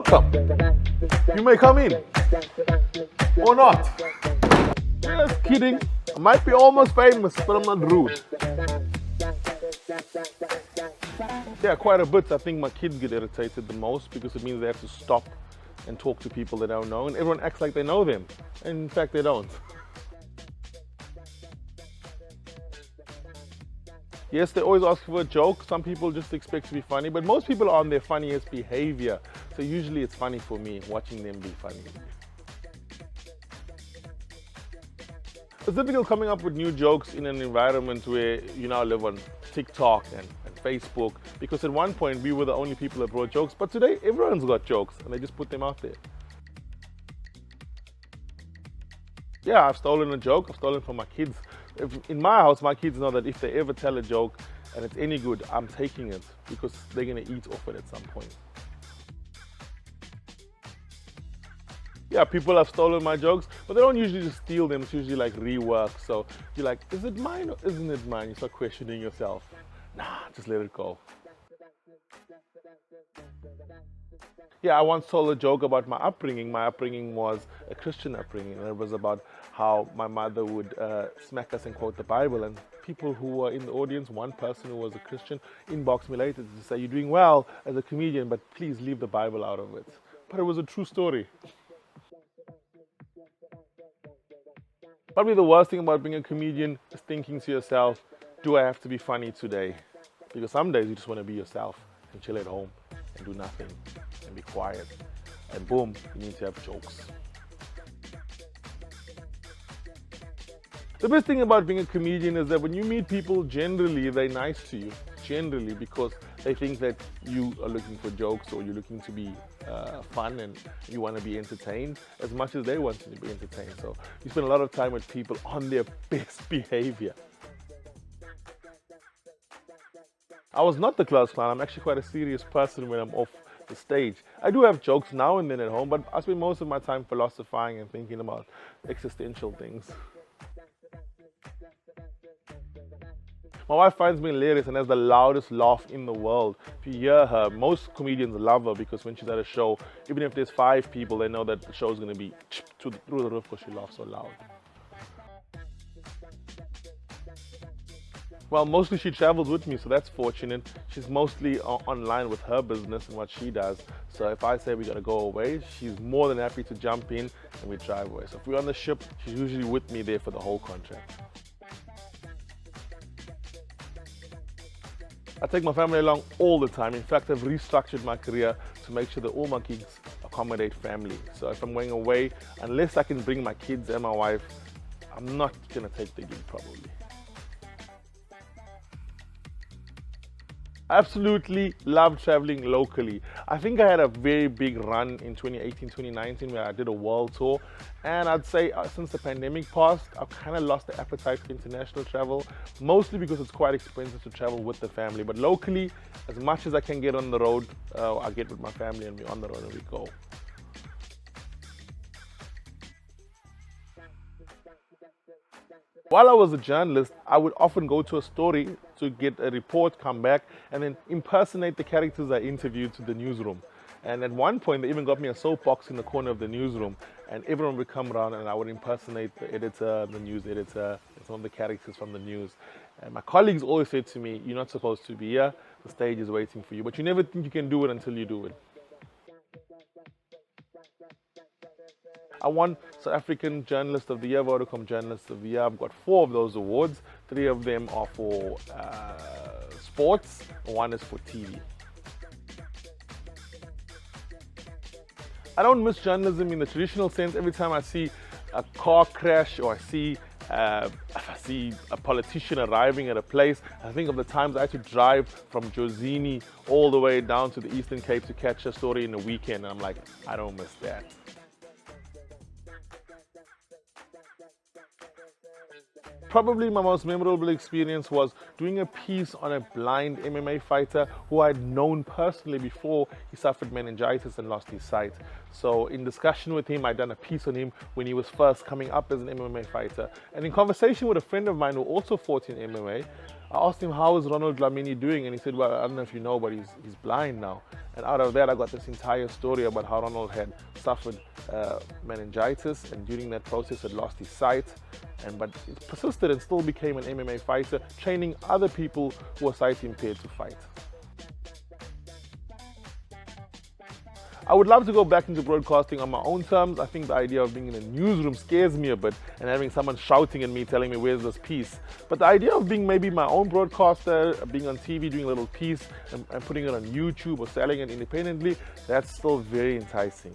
welcome. You may come in. Or not. Just kidding. I might be almost famous, but I'm not rude. Yeah, quite a bit. I think my kids get irritated the most because it means they have to stop and talk to people they don't know, and everyone acts like they know them. And in fact, they don't. Yes, they always ask for a joke. Some people just expect to be funny, but most people are on their funniest behavior. So usually it's funny for me, watching them be funny. It's difficult coming up with new jokes in an environment where you now live on TikTok and Facebook, because at one point we were the only people that brought jokes, but today everyone's got jokes and they just put them out there. Yeah, I've stolen a joke. I've stolen from my kids. In my house, my kids know that if they ever tell a joke and it's any good, I'm taking it because they're going to eat off it at some point. Yeah, people have stolen my jokes, but they don't usually just steal them. It's usually like rework. So you're like, is it mine or isn't it mine? You start questioning yourself. Nah, just let it go. Yeah, I once told a joke about my upbringing. My upbringing was a Christian upbringing, and it was about how my mother would smack us and quote the Bible. And people who were in the audience, one person who was a Christian, inboxed me later to say, "You're doing well as a comedian, but please leave the Bible out of it." But it was a true story. Probably the worst thing about being a comedian is thinking to yourself, do I have to be funny today? Because some days you just want to be yourself and chill at home and do nothing and be quiet. And boom, you need to have jokes. The best thing about being a comedian is that when you meet people, generally they're nice to you. Generally, because they think that you are looking for jokes or you're looking to be fun and you want to be entertained as much as they want you to be entertained. So you spend a lot of time with people on their best behavior. I was not the class clown. I'm actually quite a serious person when I'm off the stage. I do have jokes now and then at home, but I spend most of my time philosophizing and thinking about existential things. My wife finds me hilarious and has the loudest laugh in the world. If you hear her, most comedians love her because when she's at a show, even if there's 5 people, they know that the show's going to be through the roof because she laughs so loud. Well, mostly she travels with me, so that's fortunate. She's mostly online with her business and what she does. So if I say we gotta go away, she's more than happy to jump in and we drive away. So if we're on the ship, she's usually with me there for the whole contract. I take my family along all the time. In fact, I've restructured my career to make sure that all my gigs accommodate family. So if I'm going away, unless I can bring my kids and my wife, I'm not gonna take the gig probably. Absolutely love traveling locally. I think I had a very big run in 2018, 2019 where I did a world tour, and I'd say since the pandemic passed, I've kind of lost the appetite for international travel, mostly because it's quite expensive to travel with the family. But locally, as much as I can get on the road, I get with my family and we're on the road and we go. While I was a journalist, I would often go to a story to get a report, come back, and then impersonate the characters I interviewed to the newsroom. And at one point, they even got me a soapbox in the corner of the newsroom, and everyone would come around and I would impersonate the editor, the news editor, and some of the characters from the news. And my colleagues always said to me, "You're not supposed to be here, the stage is waiting for you," but you never think you can do it until you do it. I won South African Journalist of the Year, Vodacom Journalist of the Year. I've got 4 of those awards. 3 of them are for sports, and 1 is for TV. I don't miss journalism in the traditional sense. Every time I see a car crash or I see a politician arriving at a place, I think of the times I had to drive from Jozini all the way down to the Eastern Cape to catch a story in a weekend, and I'm like, I don't miss that. Probably my most memorable experience was doing a piece on a blind MMA fighter who I'd known personally before he suffered meningitis and lost his sight. So in discussion with him, I'd done a piece on him when he was first coming up as an MMA fighter. And in conversation with a friend of mine who also fought in MMA, I asked him, how is Ronald Dlamini doing? And he said, well, I don't know if you know, but he's blind now. And out of that, I got this entire story about how Ronald had suffered meningitis, and during that process had lost his sight. But he persisted and still became an MMA fighter, training other people who are sight impaired to fight. I would love to go back into broadcasting on my own terms. I think the idea of being in a newsroom scares me a bit, and having someone shouting at me, telling me, where's this piece? But the idea of being maybe my own broadcaster, being on TV, doing a little piece, and putting it on YouTube or selling it independently, that's still very enticing.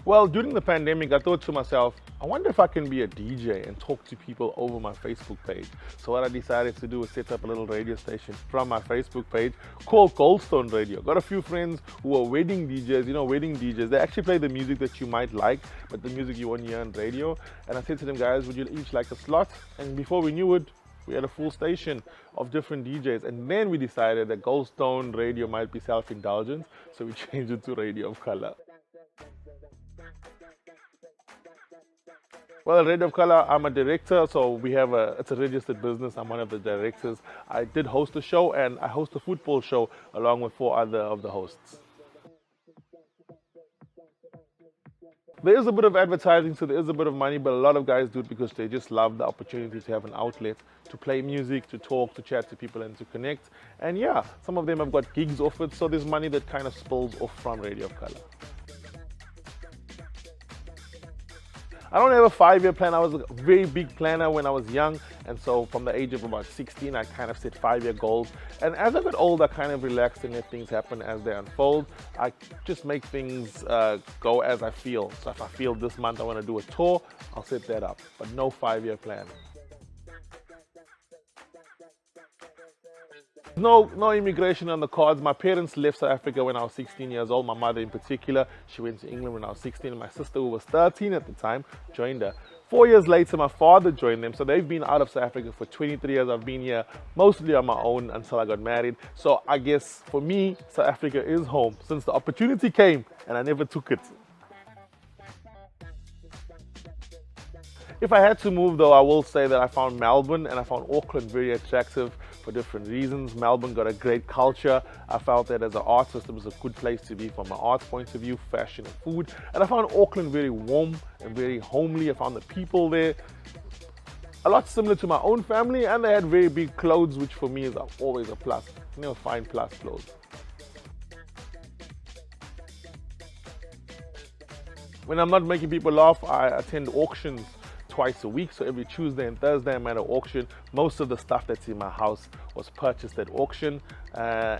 Well, during the pandemic, I thought to myself, I wonder if I can be a DJ and talk to people over my Facebook page. So what I decided to do was set up a little radio station from my Facebook page called Goldstone Radio. Got a few friends who are wedding DJs, wedding DJs. They actually play the music that you might like, but the music you won't hear on radio. And I said to them, guys, would you each like a slot? And before we knew it, we had a full station of different DJs. And then we decided that Goldstone Radio might be self-indulgent, so we changed it to Radio of Color. Well, Radio of Color, I'm a director, so it's a registered business. I'm one of the directors. I did host a show, and I host a football show along with 4 other of the hosts. There is a bit of advertising, so there is a bit of money, but a lot of guys do it because they just love the opportunity to have an outlet, to play music, to talk, to chat to people, and to connect. And yeah, some of them have got gigs off it, so there's money that kind of spills off from Radio of Color. I don't have a 5-year plan. I was a very big planner when I was young, and so from the age of about 16, I kind of set 5-year goals. And as I got older, I kind of relaxed and let things happen as they unfold. I just make things go as I feel. So if I feel this month I want to do a tour, I'll set that up, but no 5-year plan. No immigration on the cards. My parents left South Africa when I was 16 years old. My mother in particular, she went to England when I was 16, and my sister, who was 13 at the time, joined her. 4 years later, my father joined them, so they've been out of South Africa for 23 years. I've been here mostly on my own until I got married. So I guess for me, South Africa is home since the opportunity came, and I never took it. If I had to move, though, I will say that I found Melbourne and I found Auckland very attractive for different reasons. Melbourne got a great culture. I felt that as an artist, it was a good place to be from an art point of view, fashion and food. And I found Auckland very warm and very homely. I found the people there a lot similar to my own family, and they had very big clothes, which for me is always a plus. You never find plus clothes. When I'm not making people laugh, I attend auctions twice a week. So every Tuesday and Thursday I'm at an auction. Most of the stuff that's in my house was purchased at auction.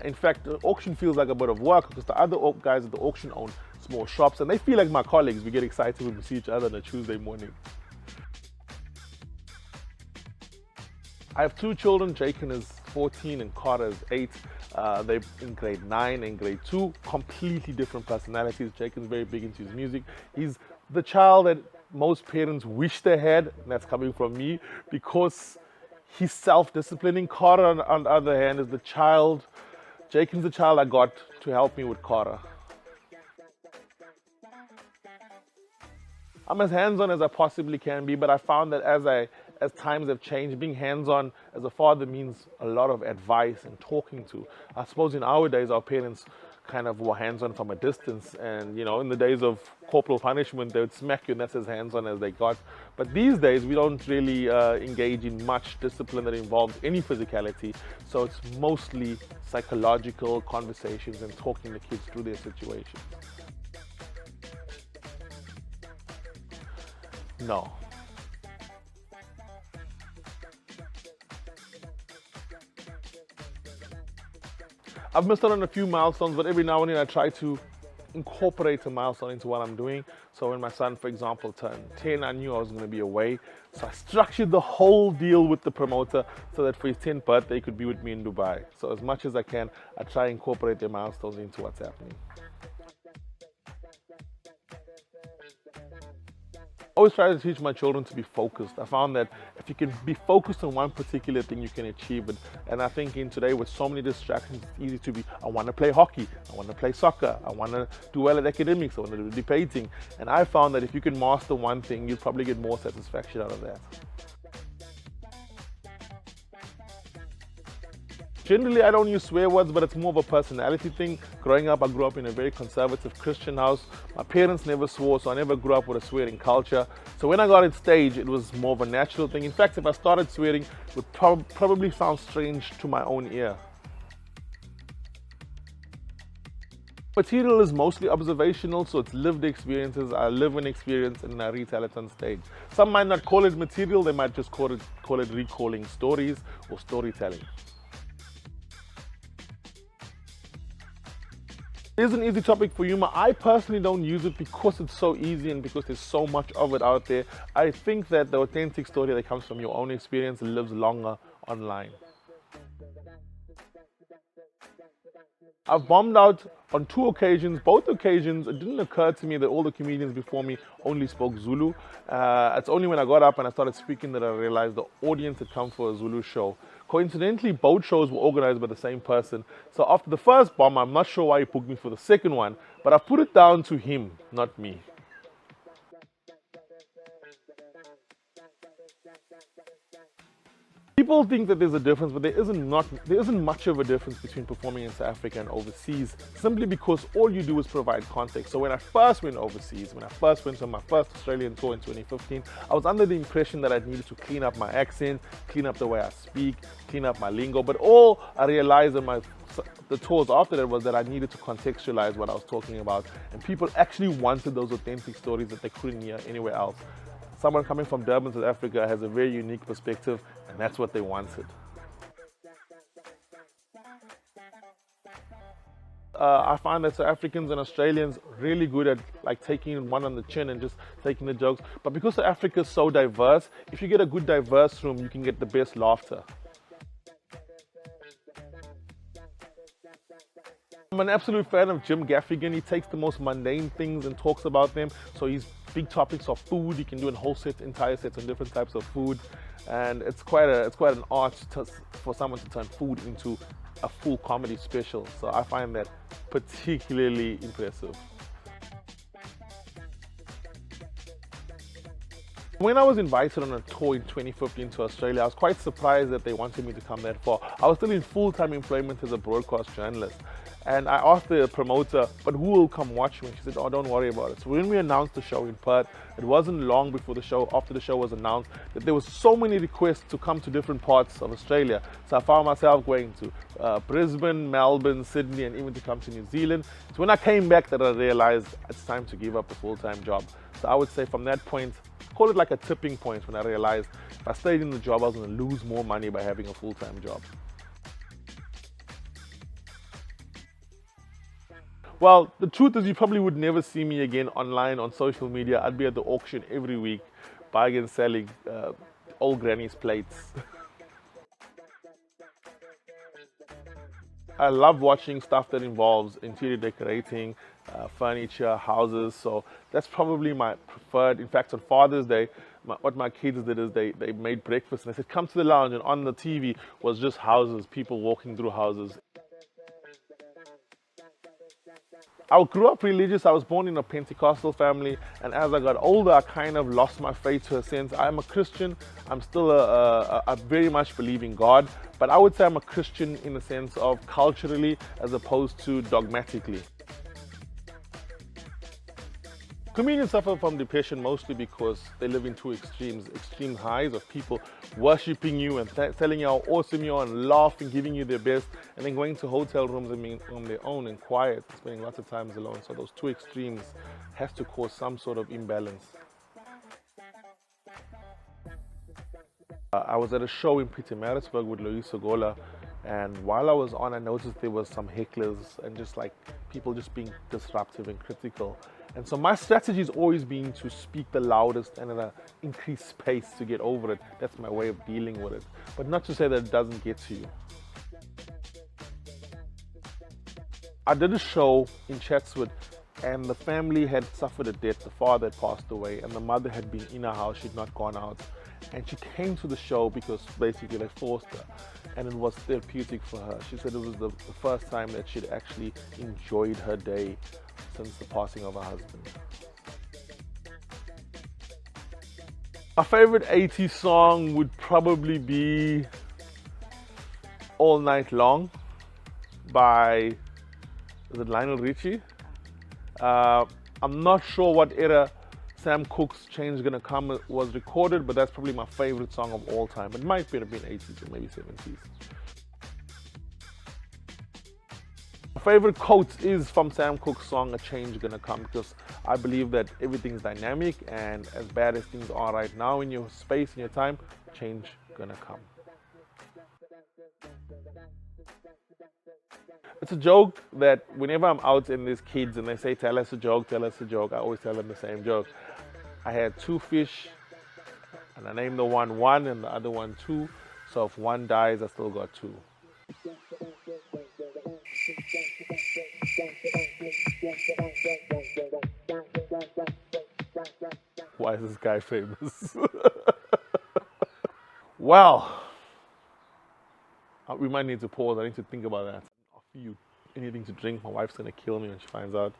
In fact, the auction feels like a bit of work because the other guys at the auction own small shops, and they feel like my colleagues. We get excited when we see each other on a Tuesday morning. I have 2 children. Jacob is 14 and Carter is 8. They're in grade 9 and grade 2. Completely different personalities. Jacob's very big into his music. He's the child that most parents wish they had, and that's coming from me, because he's self-disciplining. Carter, on the other hand, is the child. Jacob's the child I got to help me with Carter. I'm as hands-on as I possibly can be, but I found that as times have changed, being hands-on as a father means a lot of advice and talking to. I suppose in our days, our parents kind of were hands-on from a distance, and in the days of corporal punishment, they would smack you, and that's as hands-on as they got. But these days, we don't really engage in much discipline that involves any physicality, so it's mostly psychological conversations and talking the kids through their situations. No. I've missed out on a few milestones, but every now and then I try to incorporate a milestone into what I'm doing. So when my son, for example, turned 10, I knew I was going to be away. So I structured the whole deal with the promoter so that for his 10th birthday, he could be with me in Dubai. So as much as I can, I try to incorporate the milestones into what's happening. always try to teach my children to be focused. I found that if you can be focused on one particular thing, you can achieve it. And I think in today with so many distractions, it's easy to be, I want to play hockey, I want to play soccer, I want to do well at academics, I want to do debating. And I found that if you can master one thing, you'll probably get more satisfaction out of that. Generally, I don't use swear words, but it's more of a personality thing. Growing up, I grew up in a very conservative Christian house. My parents never swore, so I never grew up with a swearing culture. So when I got on stage, it was more of a natural thing. In fact, if I started swearing, it would probably sound strange to my own ear. Material is mostly observational, so it's lived experiences. I live an experience and I retell it on stage. Some might not call it material, they might just call it recalling stories or storytelling. It is an easy topic for humor. I personally don't use it because it's so easy and because there's so much of it out there. I think that the authentic story that comes from your own experience lives longer online. I've bombed out on 2 occasions. Both occasions, it didn't occur to me that all the comedians before me only spoke Zulu. It's only when I got up and I started speaking that I realized the audience had come for a Zulu show. Coincidentally, both shows were organized by the same person. So after the first bomb, I'm not sure why he booked me for the second one, but I put it down to him, not me. People think that there's a difference, but there isn't much of a difference between performing in South Africa and overseas, simply because all you do is provide context. So when I first went overseas, when I first went on my first Australian tour in 2015, I was under the impression that I needed to clean up my accent, clean up the way I speak, clean up my lingo, but all I realized in the tours after that was that I needed to contextualize what I was talking about, and people actually wanted those authentic stories that they couldn't hear anywhere else. Someone coming from Durban, South Africa has a very unique perspective, and that's what they wanted. I find that South Africans and Australians really good at like taking one on the chin and just taking the jokes. But because South Africa is so diverse, if you get a good diverse room, you can get the best laughter. I'm an absolute fan of Jim Gaffigan. He takes the most mundane things and talks about them. So his big topics are food. You can do a whole entire set on different types of food, and it's quite an art for someone to turn food into a full comedy special. So I find that particularly impressive. When I was invited on a tour in 2015 to Australia, I was quite surprised that they wanted me to come that far. I was still in full-time employment as a broadcast journalist. And I asked the promoter, but who will come watch me? She said, oh, don't worry about it. So when we announced the show in Perth, it wasn't long before after the show was announced, that there was so many requests to come to different parts of Australia. So I found myself going to Brisbane, Melbourne, Sydney, and even to come to New Zealand. So when I came back that I realized it's time to give up the full-time job. So I would say from that point, call it like a tipping point, when I realized if I stayed in the job, I was going to lose more money by having a full-time job. Well, the truth is you probably would never see me again online on social media. I'd be at the auction every week, buying and selling old granny's plates. I love watching stuff that involves interior decorating, furniture, houses, so that's probably my preferred. In fact, on Father's Day, what my kids did is they made breakfast and they said, come to the lounge, and on the TV was just houses, people walking through houses. I grew up religious. I was born in a Pentecostal family, and as I got older, I kind of lost my faith to a sense. I'm a Christian. I'm still I very much believe in God, but I would say I'm a Christian in the sense of culturally as opposed to dogmatically. Comedians suffer from depression mostly because they live in two extremes. Extreme highs of people worshipping you and telling you how awesome you are and laughing, giving you their best, and then going to hotel rooms and being on their own and quiet, spending lots of times alone. So those two extremes has to cause some sort of imbalance. I was at a show in Pietermaritzburg with Loyiso Gola, and while I was on, I noticed there was some hecklers and just like people just being disruptive and critical. And so my strategy has always been to speak the loudest and at an increased pace to get over it. That's my way of dealing with it. But not to say that it doesn't get to you. I did a show in Chatswood and the family had suffered a death. The father had passed away, and the mother had been in her house. She'd not gone out, and she came to the show because basically they forced her, and it was therapeutic for her. She said it was the first time that she'd actually enjoyed her day since the passing of her husband. My favorite 80s song would probably be All Night Long by, is it Lionel Richie? I'm not sure what era Sam Cooke's Change Gonna Come was recorded, but that's probably my favorite song of all time. It might have been 80s or maybe 70s. My favorite quote is from Sam Cooke's song A Change Gonna Come, because I believe that everything's dynamic, and as bad as things are right now in your space, in your time, change gonna come. It's a joke that whenever I'm out and there's kids and they say, tell us a joke, I always tell them the same joke. I had two fish, and I named the one one and the other one two, so if one dies, I still got two. Why is this guy famous? Well, we might need to pause. I need to think about that. Offer you anything to drink. My wife's gonna kill me when she finds out.